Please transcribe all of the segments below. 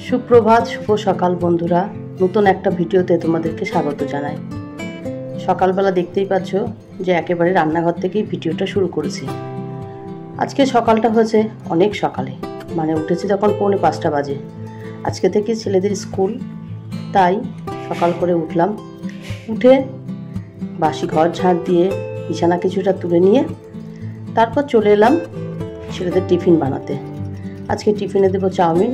সুপ্রভাত, শুভ সকাল বন্ধুরা। নতুন একটা ভিডিওতে তোমাদেরকে স্বাগত জানাই। সকালবেলা দেখতেই পাচ্ছ যে একেবারে রান্নাঘর থেকেই ভিডিওটা শুরু করেছি। আজকে সকালটা হয়েছে অনেক সকালে, মানে উঠেছি তখন 4:45 বাজে। আজকে থেকে ছেলেদের স্কুল, তাই সকাল করে উঠলাম। উঠে বাসি ঘর ঝাড় দিয়ে বিছানা কিছুটা তুলে নিয়ে তারপর চলে এলাম ছেলেদের টিফিন বানাতে। আজকে টিফিনে দেবো চাউমিন,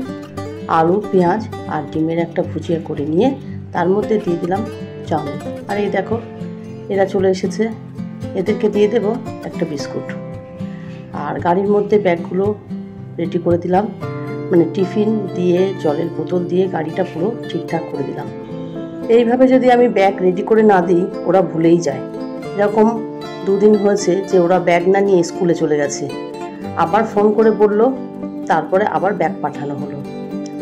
আলু, পেঁয়াজ আর ডিমের একটা ভুজিয়া করে নিয়ে তার মধ্যে দিয়ে দিলাম চাউমিন। আর এই দেখো এরা চলে এসেছে, এদেরকে দিয়ে দেব একটা বিস্কুট। আর গাড়ির মধ্যে ব্যাগগুলো রেডি করে দিলাম, মানে টিফিন দিয়ে জলের বোতল দিয়ে গাড়িটা পুরো ঠিকঠাক করে দিলাম। এইভাবে যদি আমি ব্যাগ রেডি করে না দিই ওরা ভুলেই যায়। এরকম 2 দিন হয়েছে যে ওরা ব্যাগ না নিয়ে স্কুলে চলে গেছে, আবার ফোন করে বলল, তারপরে আবার ব্যাগ পাঠানো হলো।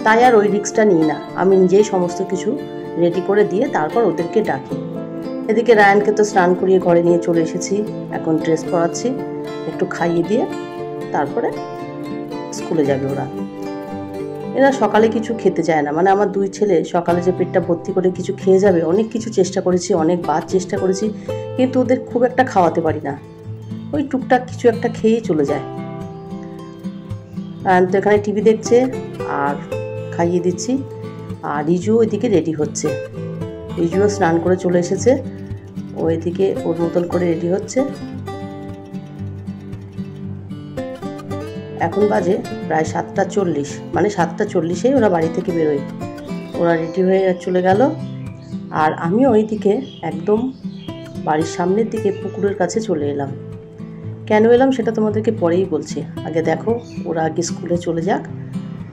তাই আর ওই রিস্কটা নিই না, আমি নিজেই সমস্ত কিছু রেডি করে দিয়ে তারপর ওদেরকে ডাকি। এদিকে রায়ানকে তো স্নান করিয়ে ঘরে নিয়ে চলে এসেছি, এখন ড্রেস পরাচ্ছি, একটু খাইয়ে দিয়ে তারপরে স্কুলে যাবে ওরা। এরা সকালে কিছু খেতে চায় না, মানে আমার 2 ছেলে সকালে যে পেটটা ভর্তি করে কিছু খেয়ে যাবে, অনেক কিছু চেষ্টা করেছি, অনেকবার চেষ্টা করেছি, কিন্তু ওদের খুব একটা খাওয়াতে পারি না। ওই টুকটাক কিছু একটা খেয়েই চলে যায়। রায়ান তো এখানে টিভি দেখছে আর খাইয়ে দিচ্ছি। আর রিজু ওইদিকে রেডি হচ্ছে, রিজুও স্নান করে চলে এসেছে, ও এদিকে ওর মতন করে রেডি হচ্ছে। এখন বাজে প্রায় 7:40, মানে 7:40-এই ওরা বাড়ি থেকে বেরোয়। ওরা রেডি হয়ে চলে গেল, আর আমিও ওইদিকে একদম বাড়ির সামনের দিকে পুকুরের কাছে চলে এলাম। কেন এলাম সেটা তোমাদেরকে পরেই বলছি, আগে দেখো ওরা আগে স্কুলে চলে যাক,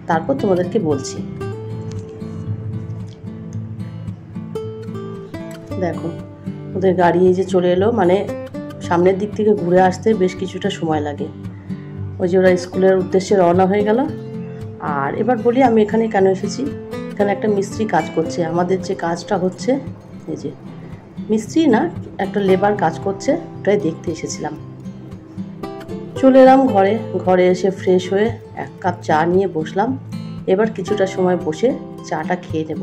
তারপর তোমাদেরকে বলছি। দেখো ওদের গাড়ি এই যে চলে এলো, মানে সামনের দিক থেকে ঘুরে আসতে বেশ কিছুটা সময় লাগে। ওই যে ওরা স্কুলের উদ্দেশ্যে রওনা হয়ে গেল। আর এবার বলি আমি এখানে কেন এসেছি। এখানে একটা মিস্ত্রি কাজ করছে, আমাদের যে কাজটা হচ্ছে, এই যে মিস্ত্রি না, একটা লেবার কাজ করছে, ওটাই দেখতে এসেছিলাম। চলে এলাম ঘরে। ঘরে এসে ফ্রেশ হয়ে 1 কাপ চা নিয়ে বসলাম। এবার কিছুটা সময় বসে চাটা খেয়ে নেব।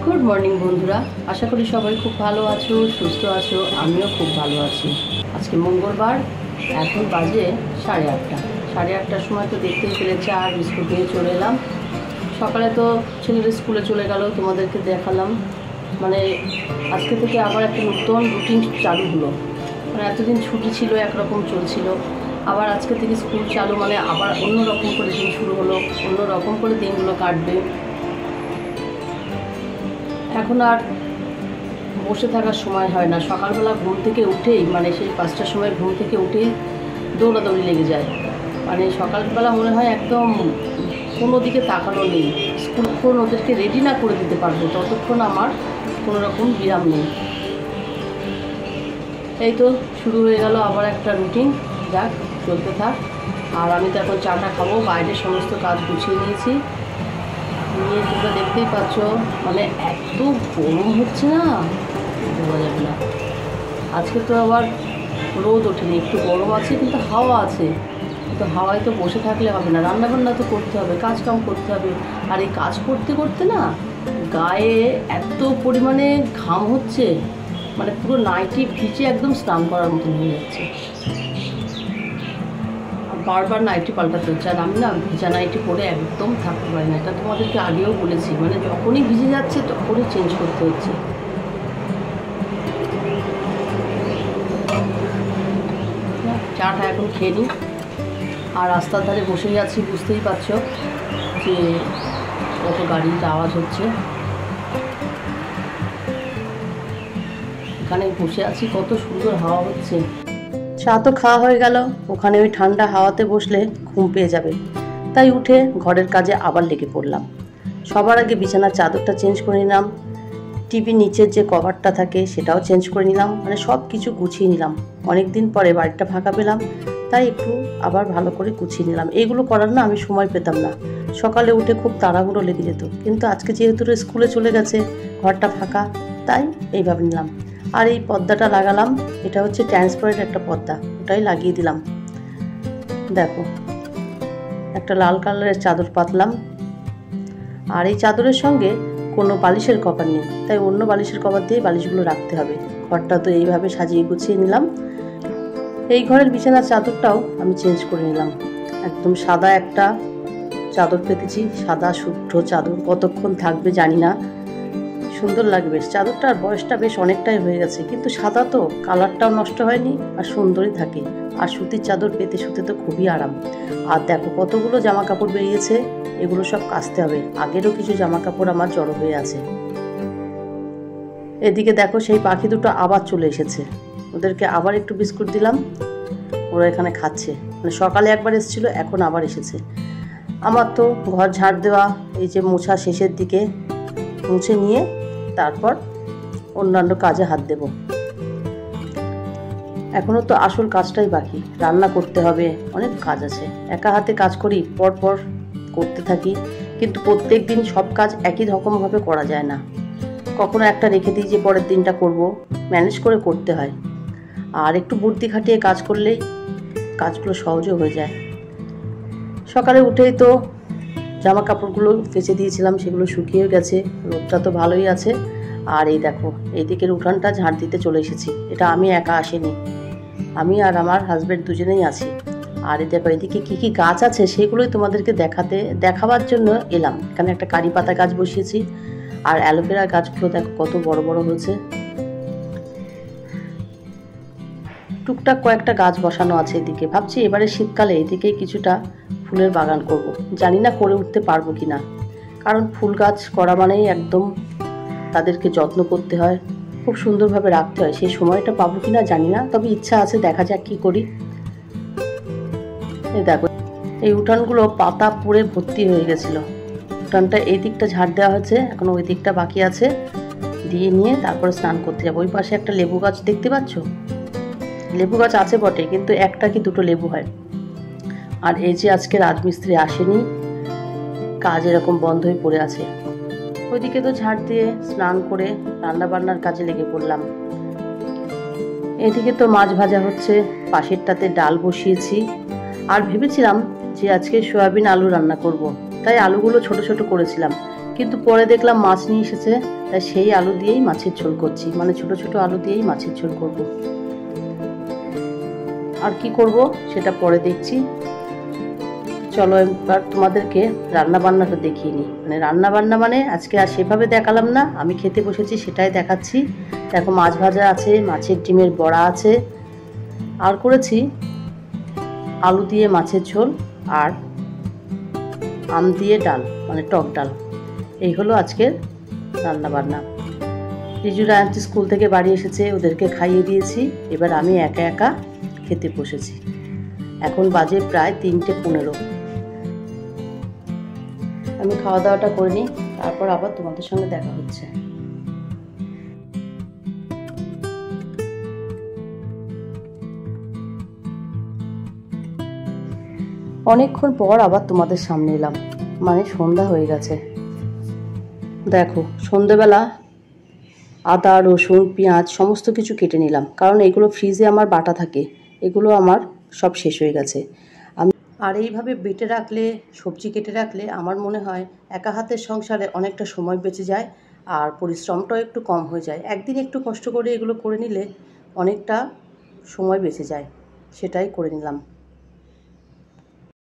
গুড মর্নিং বন্ধুরা, আশা করি সবাই খুব ভালো আছো, সুস্থ আছো। আমিও খুব ভালো আছি। আজকে মঙ্গলবার, এখন বাজে 8:30। 8:30টার সময় তো দেখতেই পেলে চা আর বিস্কুট নিয়ে চলে এলাম। সকালে তো ছেলেদের স্কুলে চলে গেল, তোমাদেরকে দেখালাম। মানে আজকে থেকে আবার একটা নতুন রুটিন চালু হলো। মানে এতদিন ছুটি ছিল, একরকম চলছিল, আবার আজকে থেকে স্কুল চালু, মানে আবার অন্য রকম করে দিন শুরু হলো, অন্য রকম করে দিনগুলো কাটবে। এখন আর বসে থাকার সময় হয় না। সকালবেলা ঘুম থেকে উঠেই, মানে সেই 5টার সময় ঘুম থেকে উঠেই দৌড়াদৌড়ি লেগে যায়। মানে সকালবেলা মনে হয় একদম কোনো দিকে তাকানো নেই। স্কুল ওদেরকে রেডি না করে দিতে পারবো ততক্ষণ আমার কোনো রকম বিরাম নেই। এই তো শুরু হয়ে গেল আবার একটা রুটিন, যাক চলতে থাক। আর আমি তো এখন চাটা খাবো, বাইরের সমস্ত কাজ গুছিয়ে নিয়েছি। নিয়ে তোমরা দেখতেই পাচ্ছ, মানে এত গরম হচ্ছে না, বলা যাবে না। আজকে তো আবার রোদ ওঠেনি, একটু গরম আছে কিন্তু হাওয়া আছে। কিন্তু হাওয়ায় তো বসে থাকলে হবে না, রান্নাবান্না তো করতে হবে, কাজকাম করতে হবে। আর এই কাজ করতে করতে না গায়ে এত পরিমাণে ঘাম হচ্ছে, মানে পুরো নাইটি ভিজে একদম স্নান করার মতন হয়ে যাচ্ছে। বারবার নাইটি পাল্টাতে হচ্ছে, আর আমি না ভিজা নাইটি পরে একদম থাকতে পারি না। এটা তোমাদেরকে আগেও বলেছি, মানে যখনই ভিজে যাচ্ছে তখনই চেঞ্জ করতে হচ্ছে। চাটা এখন খেয়ে নিই। আর রাস্তার ধারে বসেই আছি, বুঝতেই পারছো যে কত গাড়ির আওয়াজ হচ্ছে। এখানে বসে আছি, কত সুন্দর হাওয়া হচ্ছে। চা তো খাওয়া হয়ে গেল, ওখানে ওই ঠান্ডা হাওয়াতে বসলে ঘুম পেয়ে যাবে, তাই উঠে ঘরের কাজে আবার লেগে পড়লাম। সবার আগে বিছানার চাদরটা চেঞ্জ করে নিলাম, টিভি নিচের যে কভারটা থাকে সেটাও চেঞ্জ করে নিলাম, মানে সব কিছু গুছিয়ে নিলাম। অনেক দিন পরে বাড়িটা ফাঁকা পেলাম, তাই একটু আবার ভালো করে গুছিয়ে নিলাম। এইগুলো করার না আমি সময় পেতাম না, সকালে উঠে খুব তাড়াহুড়ো লেগে যেত। কিন্তু আজকে যেহেতু স্কুলে চলে গেছে, ঘরটা ফাঁকা, তাই এইভাবে নিলাম। আর এই পর্দাটা লাগালাম, এটা হচ্ছে ট্রান্সপারেন্ট একটা পর্দা, ওটাই লাগিয়ে দিলাম। দেখো একটা লাল কালারের চাদর পাতলাম, আর এই চাদরের সঙ্গে কোনো বালিশের কভার নেই, তাই অন্য বালিশের কভার দিয়ে বালিশগুলো রাখতে হবে। ঘরটা তো এইভাবে সাজিয়ে গুছিয়ে নিলাম। এই ঘরের বিছানার চাদরটাও আমি চেঞ্জ করে নিলাম। একদম সাদা একটা চাদর পেতেছি, সাদা শুভ্র চাদর। কতক্ষণ থাকবে জানি না, সুন্দর লাগবে। চাদরটার বয়সটা বেশ অনেকটাই হয়ে গেছে, কিন্তু সাদা তো কালারটাও নষ্ট হয়নি আর সুন্দরই থাকে। আর সুতির চাদর পেতে শুতে তো খুবই আরাম। আর দেখো কতগুলো জামা কাপড় বেরিয়েছে, এগুলো সব কাচতে হবে। আগেরও কিছু জামা কাপড় আমার জড়ো হয়ে আছে। এদিকে দেখো সেই পাখি দুটো আবার চলে এসেছে, ওদেরকে আবার একটু বিস্কুট দিলাম, ওরা এখানে খাচ্ছে। মানে সকালে একবার এসেছিলো, এখন আবার এসেছে। আমার তো ঘর ঝাড় দেওয়া, এই যে মোছা শেষের দিকে, মুছে নিয়ে তারপর অন্যান্য কাজে হাত দেব। এখনো তো আসল কাজটাই বাকি, রান্না করতে হবে, অনেক কাজ আছে। একা হাতে কাজ করি, পর করতে থাকি, কিন্তু প্রত্যেক দিন সব কাজ একই রকমভাবে করা যায় না। কখনো একটা রেখে দিই যে পরের দিনটা করব, ম্যানেজ করে করতে হয়। আর একটু বুদ্ধি খাটিয়ে কাজ করলেই কাজগুলো সহজে হয়ে যায়। সকালে উঠেই তো জামা কাপড়গুলো কেচে দিয়েছিলাম, সেগুলো শুকিয়ে গেছে, রোদটা তো ভালোই আছে। আর এই দেখো এই দিকের উঠানটা ঝাড় দিতে চলে এসেছি। এটা আমি একা আসিনি, আমি আর আমার হাজব্যান্ড দুজনেই আছি। আর এই দেখো এদিকে কী কী গাছ আছে সেগুলোই তোমাদেরকে দেখাবার জন্য এলাম। এখানে একটা কারি পাতা গাছ বসিয়েছি, আর অ্যালোভেরা গাছগুলো দেখো কত বড় বড় হয়েছে। টুকটাক কয়েকটা গাছ বসানো আছে এদিকে। ভাবছি এবারে শীতকালে এদিকে কিছুটা ফুলের বাগান করব। জানি না করে উঠতে পারবো কি না, কারণ ফুল গাছ করা মানেই একদম তাদেরকে যত্ন করতে হয়, খুব সুন্দরভাবে রাখতে হয়। সেই সময়টা পাবো কি না জানি না, তবে ইচ্ছা আছে, দেখা যাক কি করি। এই দেখো এই উঠানগুলো পাতা পুড়ে ভর্তি হয়ে গেছিলো। উঠানটা এই দিকটা ঝাড় দেওয়া হয়েছে, এখন ওই দিকটা বাকি আছে, দিয়ে নিয়ে তারপরে স্নান করতে যাবো। ওই পাশে একটা লেবু গাছ দেখতে পাচ্ছ, লেবু গাছ আছে বটে, কিন্তু একটা কি দুটো লেবু হয়। আর এই যে আজকে রাজমিস্ত্রি আসেনি, কাজ এরকম বন্ধ হয়ে পড়ে আছে। ওইদিকে তো ঝাড় দিয়ে স্নান করে রান্না বান্নার কাজে লেগে পড়লাম। এদিকে তো মাছ ভাজা হচ্ছে, পাশেরটাতে ডাল বসিয়েছি। আর ভেবেছিলাম যে আজকে সয়াবিন আলু রান্না করব, তাই আলুগুলো ছোট ছোট করেছিলাম, কিন্তু পরে দেখলাম মাছ নিয়ে এসেছে, তাই সেই আলু দিয়েই মাছের ঝোল করছি। মানে ছোট ছোট আলু দিয়েই মাছের ঝোল করব। আর কি করব সেটা পরে দেখছি। চলো এবার তোমাদেরকে রান্না বান্নাটা দেখিয়ে নিই। মানে রান্না বান্না মানে আজকে আর সেভাবে দেখালাম না, আমি খেতে বসেছি সেটাই দেখাচ্ছি। দেখো মাছ ভাজা আছে, মাছের ডিমের বড়া আছে, আর করেছি আলু দিয়ে মাছের ঝোল আর আম দিয়ে ডাল, মানে টক ডাল। এই হলো আজকের রান্না বান্না। রিজুরা আন্টি স্কুল থেকে বাড়ি এসেছে, ওদেরকে খাইয়ে দিয়েছি। এবার আমি একা একা খেতে বসেছি। এখন বাজে প্রায় 3:15। আমি খাওয়া দাওয়াটা করে নিই, তারপর আবার তোমাদের সঙ্গে দেখা হচ্ছে। অনেকক্ষণ পর আবার তোমাদের সামনে এলাম, মানে সন্ধ্যা হয়ে গেছে। দেখো সন্ধ্যেবেলা আদা রসুন পেঁয়াজ সমস্ত কিছু কেটে নিলাম, কারণ এগুলো ফ্রিজে আমার বাটা থাকে, এগুলো আমার সব শেষ হয়ে গেছে। আর এইভাবে বেটে রাখলে, সবজি কেটে রাখলে আমার মনে হয় একা হাতের সংসারে অনেকটা সময় বেঁচে যায়, আর পরিশ্রমটাও একটু কম হয়ে যায়। একদিন একটু কষ্ট করে এগুলো করে নিলে অনেকটা সময় বেঁচে যায়, সেটাই করে নিলাম।